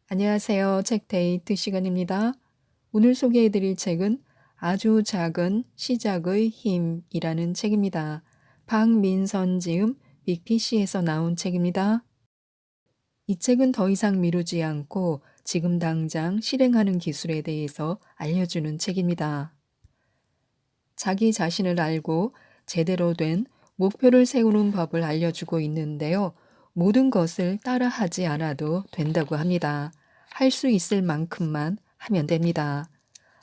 안녕하세요. 책 데이트 시간입니다. 오늘 소개해 드릴 책은 아주 작은 시작의 힘이라는 책입니다. 박민선 지음 빅피시에서 나온 책입니다. 이 책은 더 이상 미루지 않고 지금 당장 실행하는 기술에 대해서 알려주는 책입니다. 자기 자신을 알고 제대로 된 목표를 세우는 법을 알려주고 있는데요. 모든 것을 따라하지 않아도 된다고 합니다. 할 수 있을 만큼만 하면 됩니다.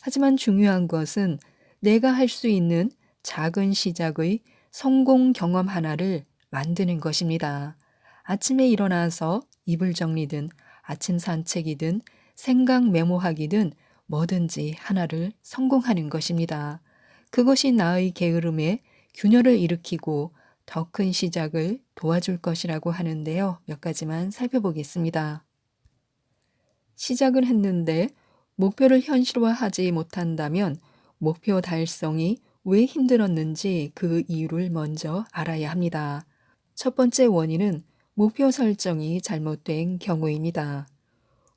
하지만 중요한 것은 내가 할 수 있는 작은 시작의 성공 경험 하나를 만드는 것입니다. 아침에 일어나서 이불 정리든 아침 산책이든 생각 메모하기든 뭐든지 하나를 성공하는 것입니다. 그것이 나의 게으름에 균열을 일으키고 더 큰 시작을 도와줄 것이라고 하는데요. 몇 가지만 살펴보겠습니다. 시작을 했는데 목표를 현실화하지 못한다면 목표 달성이 왜 힘들었는지 그 이유를 먼저 알아야 합니다. 첫 번째 원인은 목표 설정이 잘못된 경우입니다.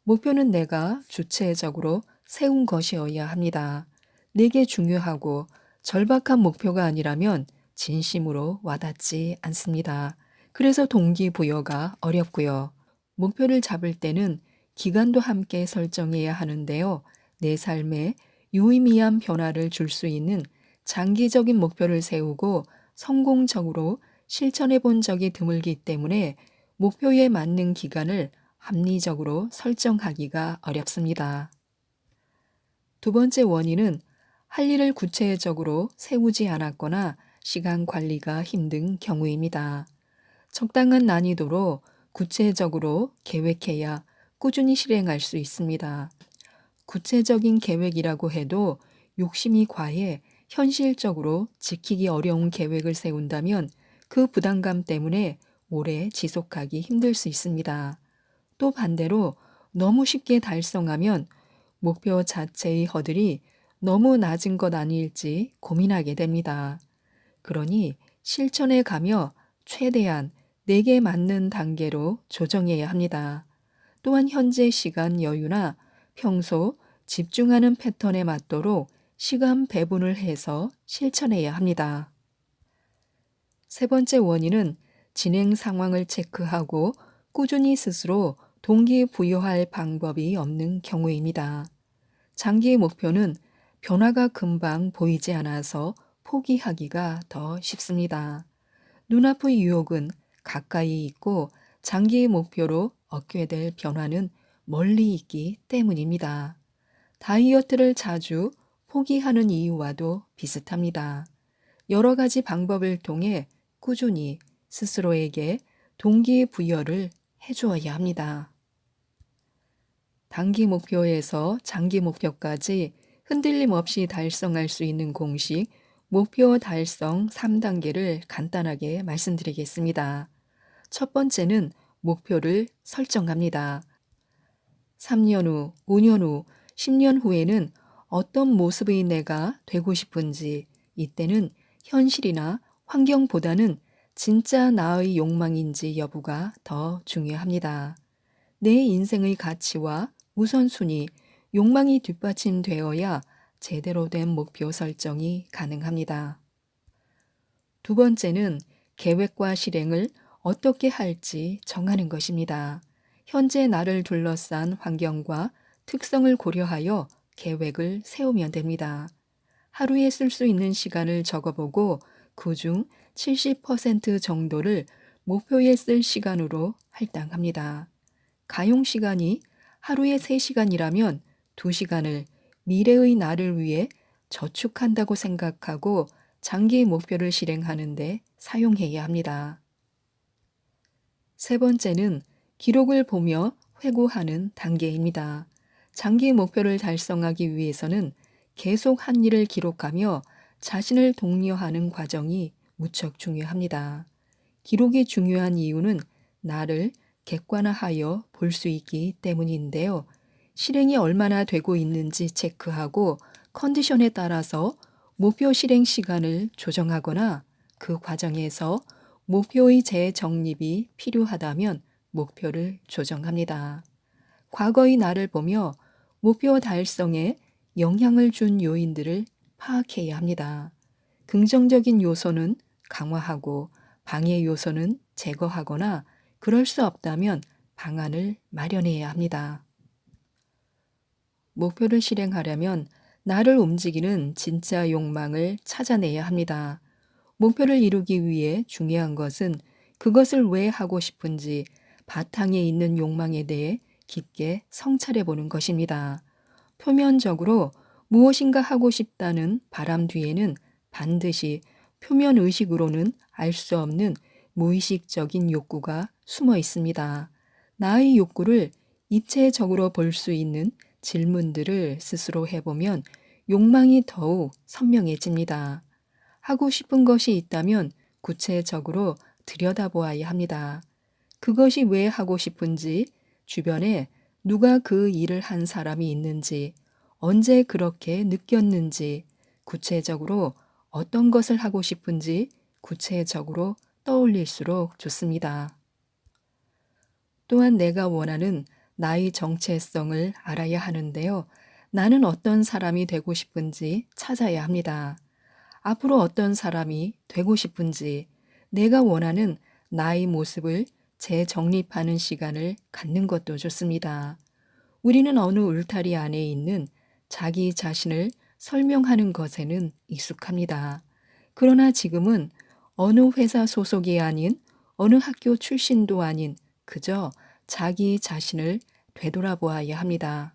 목표는 내가 주체적으로 세운 것이어야 합니다. 내게 중요하고 절박한 목표가 아니라면 진심으로 와닿지 않습니다. 그래서 동기부여가 어렵고요. 목표를 잡을 때는 기간도 함께 설정해야 하는데요. 내 삶에 유의미한 변화를 줄 수 있는 장기적인 목표를 세우고 성공적으로 실천해 본 적이 드물기 때문에 목표에 맞는 기간을 합리적으로 설정하기가 어렵습니다. 두 번째 원인은 할 일을 구체적으로 세우지 않았거나 시간 관리가 힘든 경우입니다. 적당한 난이도로 구체적으로 계획해야 꾸준히 실행할 수 있습니다. 구체적인 계획이라고 해도 욕심이 과해 현실적으로 지키기 어려운 계획을 세운다면 그 부담감 때문에 오래 지속하기 힘들 수 있습니다. 또 반대로 너무 쉽게 달성하면 목표 자체의 허들이 너무 낮은 것 아닐지 고민하게 됩니다. 그러니 실천해 가며 최대한 내게 맞는 단계로 조정해야 합니다. 또한 현재 시간 여유나 평소 집중하는 패턴에 맞도록 시간 배분을 해서 실천해야 합니다. 세 번째 원인은 진행 상황을 체크하고 꾸준히 스스로 동기부여할 방법이 없는 경우입니다. 장기 목표는 변화가 금방 보이지 않아서 포기하기가 더 쉽습니다. 눈앞의 유혹은 가까이 있고 장기 목표로 얻게 될 변화는 멀리 있기 때문입니다. 다이어트를 자주 포기하는 이유와도 비슷합니다. 여러 가지 방법을 통해 꾸준히 스스로에게 동기부여를 해주어야 합니다. 단기 목표에서 장기 목표까지 흔들림 없이 달성할 수 있는 공식, 목표 달성 3단계를 간단하게 말씀드리겠습니다. 첫 번째는 목표를 설정합니다. 3년 후, 5년 후, 10년 후에는 어떤 모습의 내가 되고 싶은지, 이때는 현실이나 환경보다는 진짜 나의 욕망인지 여부가 더 중요합니다. 내 인생의 가치와 우선순위, 욕망이 뒷받침되어야 제대로 된 목표 설정이 가능합니다. 두 번째는 계획과 실행을 어떻게 할지 정하는 것입니다. 현재 나를 둘러싼 환경과 특성을 고려하여 계획을 세우면 됩니다. 하루에 쓸 수 있는 시간을 적어보고 그중 70% 정도를 목표에 쓸 시간으로 할당합니다. 가용 시간이 하루에 3시간이라면 2시간을 미래의 나를 위해 저축한다고 생각하고 장기 목표를 실행하는데 사용해야 합니다. 세 번째는 기록을 보며 회고하는 단계입니다. 장기 목표를 달성하기 위해서는 계속 한 일을 기록하며 자신을 독려하는 과정이 무척 중요합니다. 기록이 중요한 이유는 나를 객관화하여 볼 수 있기 때문인데요. 실행이 얼마나 되고 있는지 체크하고 컨디션에 따라서 목표 실행 시간을 조정하거나 그 과정에서 목표의 재정립이 필요하다면 목표를 조정합니다. 과거의 나를 보며 목표 달성에 영향을 준 요인들을 파악해야 합니다. 긍정적인 요소는 강화하고 방해 요소는 제거하거나 그럴 수 없다면 방안을 마련해야 합니다. 목표를 실행하려면 나를 움직이는 진짜 욕망을 찾아내야 합니다. 목표를 이루기 위해 중요한 것은 그것을 왜 하고 싶은지 바탕에 있는 욕망에 대해 깊게 성찰해 보는 것입니다. 표면적으로 무엇인가 하고 싶다는 바람 뒤에는 반드시 표면 의식으로는 알 수 없는 무의식적인 욕구가 숨어 있습니다. 나의 욕구를 입체적으로 볼 수 있는 질문들을 스스로 해보면 욕망이 더욱 선명해집니다. 하고 싶은 것이 있다면 구체적으로 들여다보아야 합니다. 그것이 왜 하고 싶은지, 주변에 누가 그 일을 한 사람이 있는지, 언제 그렇게 느꼈는지, 구체적으로 어떤 것을 하고 싶은지 구체적으로 떠올릴수록 좋습니다. 또한 내가 원하는 나의 정체성을 알아야 하는데요. 나는 어떤 사람이 되고 싶은지 찾아야 합니다. 앞으로 어떤 사람이 되고 싶은지, 내가 원하는 나의 모습을 재정립하는 시간을 갖는 것도 좋습니다. 우리는 어느 울타리 안에 있는 자기 자신을 설명하는 것에는 익숙합니다. 그러나 지금은 어느 회사 소속이 아닌 어느 학교 출신도 아닌 그저 자기 자신을 되돌아보아야 합니다.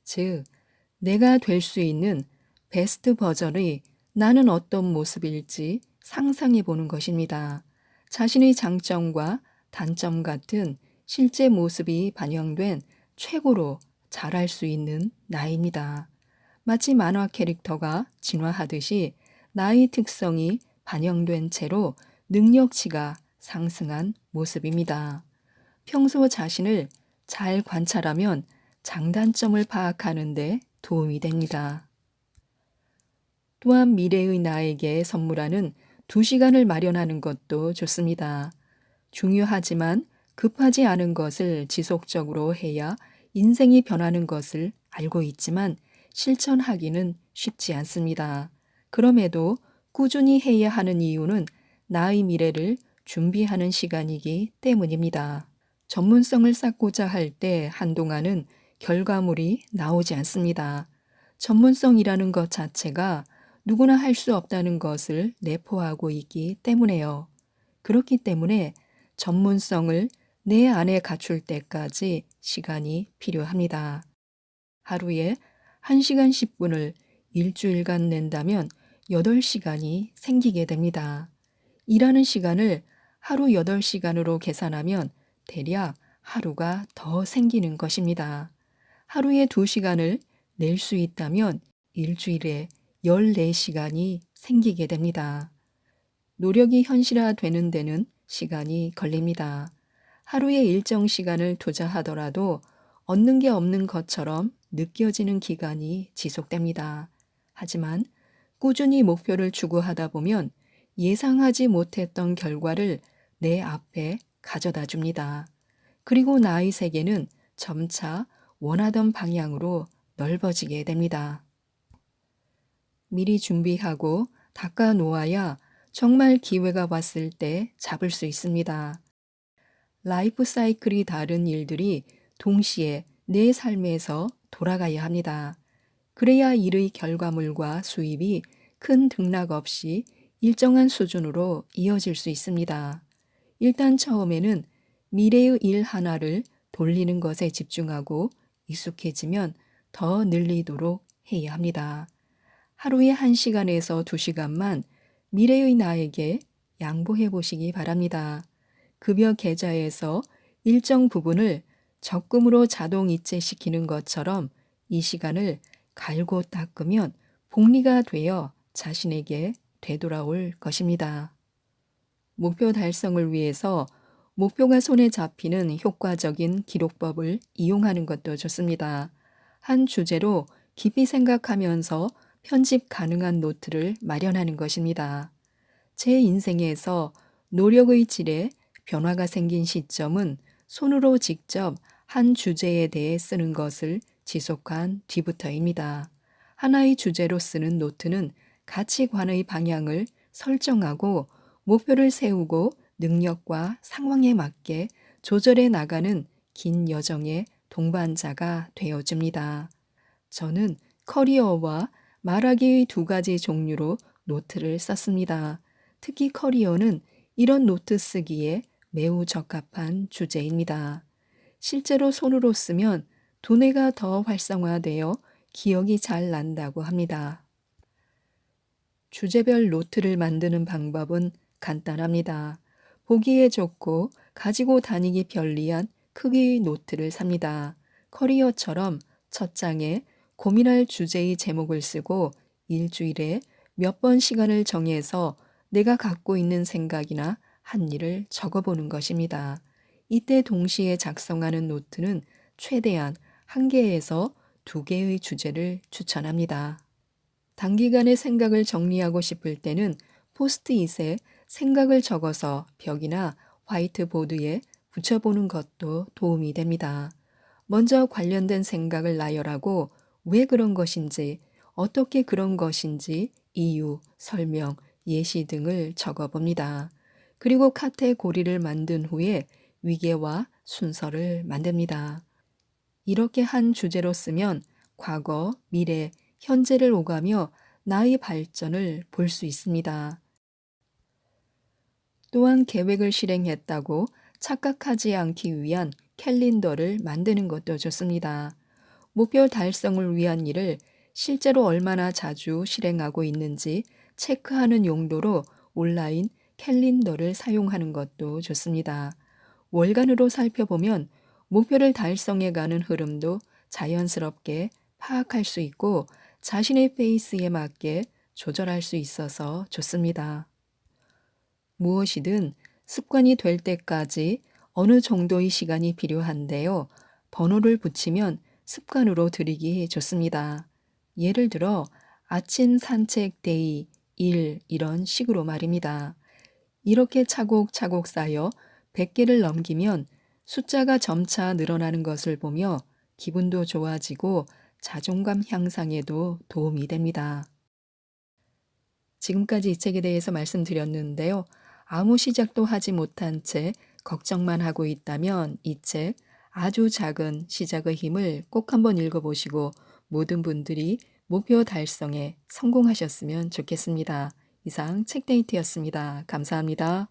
즉, 내가 될 수 있는 베스트 버전의 나는 어떤 모습일지 상상해 보는 것입니다. 자신의 장점과 단점 같은 실제 모습이 반영된 최고로 잘할 수 있는 나입니다. 마치 만화 캐릭터가 진화하듯이 나의 특성이 반영된 채로 능력치가 상승한 모습입니다. 평소 자신을 잘 관찰하면 장단점을 파악하는 데 도움이 됩니다. 또한 미래의 나에게 선물하는 2시간을 마련하는 것도 좋습니다. 중요하지만 급하지 않은 것을 지속적으로 해야 인생이 변하는 것을 알고 있지만 실천하기는 쉽지 않습니다. 그럼에도 꾸준히 해야 하는 이유는 나의 미래를 준비하는 시간이기 때문입니다. 전문성을 쌓고자 할 때 한동안은 결과물이 나오지 않습니다. 전문성이라는 것 자체가 누구나 할 수 없다는 것을 내포하고 있기 때문에요. 그렇기 때문에 전문성을 내 안에 갖출 때까지 시간이 필요합니다. 하루에 1시간 10분을 일주일간 낸다면 8시간이 생기게 됩니다. 일하는 시간을 하루 8시간으로 계산하면 대략 하루가 더 생기는 것입니다. 하루에 2시간을 낼 수 있다면 일주일에 14시간이 생기게 됩니다. 노력이 현실화되는 데는 시간이 걸립니다. 하루에 일정 시간을 투자하더라도 얻는 게 없는 것처럼 느껴지는 기간이 지속됩니다. 하지만 꾸준히 목표를 추구하다 보면 예상하지 못했던 결과를 내 앞에 가져다 줍니다. 그리고 나의 세계는 점차 원하던 방향으로 넓어지게 됩니다. 미리 준비하고 닦아 놓아야 정말 기회가 왔을 때 잡을 수 있습니다. 라이프 사이클이 다른 일들이 동시에 내 삶에서 돌아가야 합니다. 그래야 일의 결과물과 수입이 큰 등락 없이 일정한 수준으로 이어질 수 있습니다. 일단 처음에는 미래의 일 하나를 돌리는 것에 집중하고 익숙해지면 더 늘리도록 해야 합니다. 하루에 1시간에서 2시간만 미래의 나에게 양보해 보시기 바랍니다. 급여 계좌에서 일정 부분을 적금으로 자동 이체시키는 것처럼 이 시간을 갈고 닦으면 복리가 되어 자신에게 되돌아올 것입니다. 목표 달성을 위해서 목표가 손에 잡히는 효과적인 기록법을 이용하는 것도 좋습니다. 한 주제로 깊이 생각하면서 편집 가능한 노트를 마련하는 것입니다. 제 인생에서 노력의 질에 변화가 생긴 시점은 손으로 직접 한 주제에 대해 쓰는 것을 지속한 뒤부터입니다. 하나의 주제로 쓰는 노트는 가치관의 방향을 설정하고 목표를 세우고 능력과 상황에 맞게 조절해 나가는 긴 여정의 동반자가 되어줍니다. 저는 커리어와 말하기의 두 가지 종류로 노트를 썼습니다. 특히 커리어는 이런 노트 쓰기에 매우 적합한 주제입니다. 실제로 손으로 쓰면 두뇌가 더 활성화되어 기억이 잘 난다고 합니다. 주제별 노트를 만드는 방법은 간단합니다. 보기에 좋고 가지고 다니기 편리한 크기의 노트를 삽니다. 커리어처럼 첫 장에 고민할 주제의 제목을 쓰고 일주일에 몇 번 시간을 정해서 내가 갖고 있는 생각이나 한 일을 적어보는 것입니다. 이때 동시에 작성하는 노트는 최대한 한 개에서 두 개의 주제를 추천합니다. 단기간에 생각을 정리하고 싶을 때는 포스트잇에 생각을 적어서 벽이나 화이트보드에 붙여보는 것도 도움이 됩니다. 먼저 관련된 생각을 나열하고 왜 그런 것인지, 어떻게 그런 것인지, 이유, 설명, 예시 등을 적어봅니다. 그리고 카테고리를 만든 후에 위계와 순서를 만듭니다. 이렇게 한 주제로 쓰면 과거, 미래, 현재를 오가며 나의 발전을 볼 수 있습니다. 또한 계획을 실행했다고 착각하지 않기 위한 캘린더를 만드는 것도 좋습니다. 목표 달성을 위한 일을 실제로 얼마나 자주 실행하고 있는지 체크하는 용도로 온라인 캘린더를 사용하는 것도 좋습니다. 월간으로 살펴보면 목표를 달성해가는 흐름도 자연스럽게 파악할 수 있고 자신의 페이스에 맞게 조절할 수 있어서 좋습니다. 무엇이든 습관이 될 때까지 어느 정도의 시간이 필요한데요. 번호를 붙이면 습관으로 들이기 좋습니다. 예를 들어 아침 산책 데이 1 이런 식으로 말입니다. 이렇게 차곡차곡 쌓여 100개를 넘기면 숫자가 점차 늘어나는 것을 보며 기분도 좋아지고 자존감 향상에도 도움이 됩니다. 지금까지 이 책에 대해서 말씀드렸는데요. 아무 시작도 하지 못한 채 걱정만 하고 있다면 이 책 아주 작은 시작의 힘을 꼭 한번 읽어보시고 모든 분들이 목표 달성에 성공하셨으면 좋겠습니다. 이상 책데이트였습니다. 감사합니다.